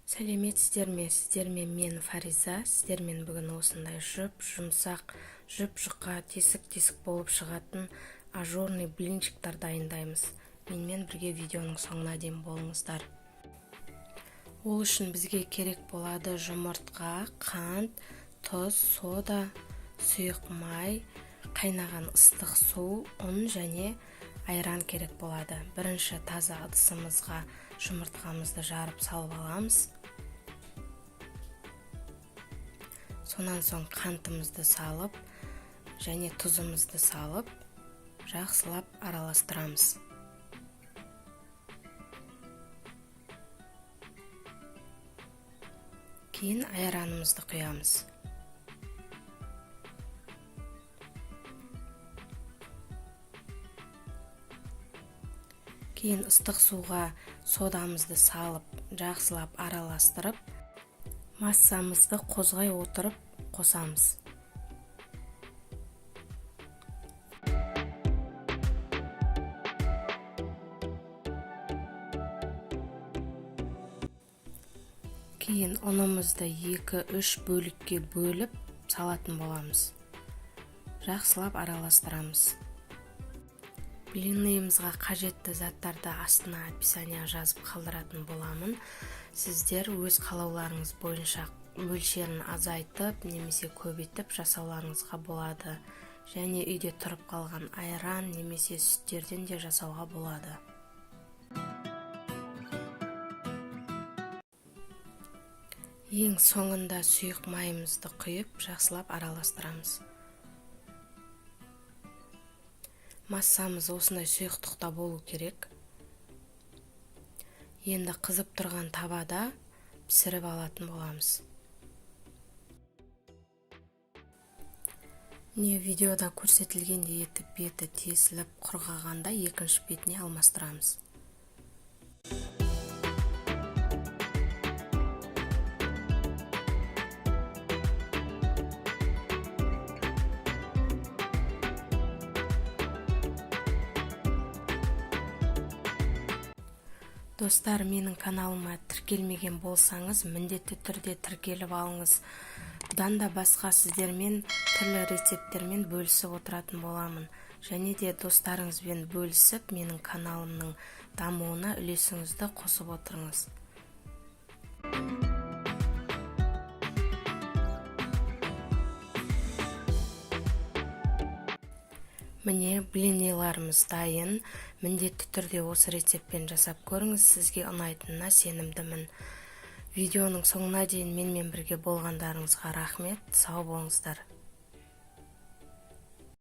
Сәлеметсіздер ме? Мен Фариза. Сіздермен бүгін осындай жұмсақ, жұқа, тесік болып шығатын ажурный блинчиктар дайындаймыз. Менімен бірге видеоның соңына дейін болыңыздар. Ол үшін бізге керек болады жұмыртқа, қант, тұз, сода, сұйық май, қайнаған ыстық су, ұн және айран керек болады. Бірінші таза ыдысымызға жұмыртқамызды жарып салып аламыз. Сонан соң қантымызды салып және тұзымызды салып жақсылап араластырамыз. Кейін айранымызды құямыз. Кейін ыстық суға содамызды салып жақсылап араластырып, массамызды қозғай отырып қосамыз. Кейін ұнымызды 2-3 бөлікке бөліп салатын боламыз. Жақсылап араластырамыз. Блинымызға қажетті заттарды астына описание жазып қалдыратын боламын. Сіздер өз қалауларыңыз бойынша мөлшерін азайтып немесе көбейтіп жасауларыңызға болады. Және үйде тұрып қалған айран немесе сүттерден де жасауға болады. Ең соңында сұйық майымызды құйып жақсылап араластырамыз. Массамыз осындай сұйықтықта болу керек. Енді қызып тұрған табада пісіріп алатын боламыз. Видеода көрсетілгендей етіп беті тесіліп құрғағанда екінші бетіне алмастырамыз. Достар, менің каналыма тіркелмеген болсаңыз, міндетті түрде тіркеліп алыңыз. Бұдан да басқа сіздермен түрлі рецепттермен бөлісіп отыратын боламын. Және де достарыңызбен бөлісіп, менің каналымның дамуына үлесіңізді қосып отырыңыз. Міне, блиниларымыз дайын. Міндетті түрде осы рецептпен жасап көріңіз, сізге ұнайтынына сенімдімін. Видеоның соңына дейін менімен бірге болғандарыңызға рахмет. Сау болыңыздар.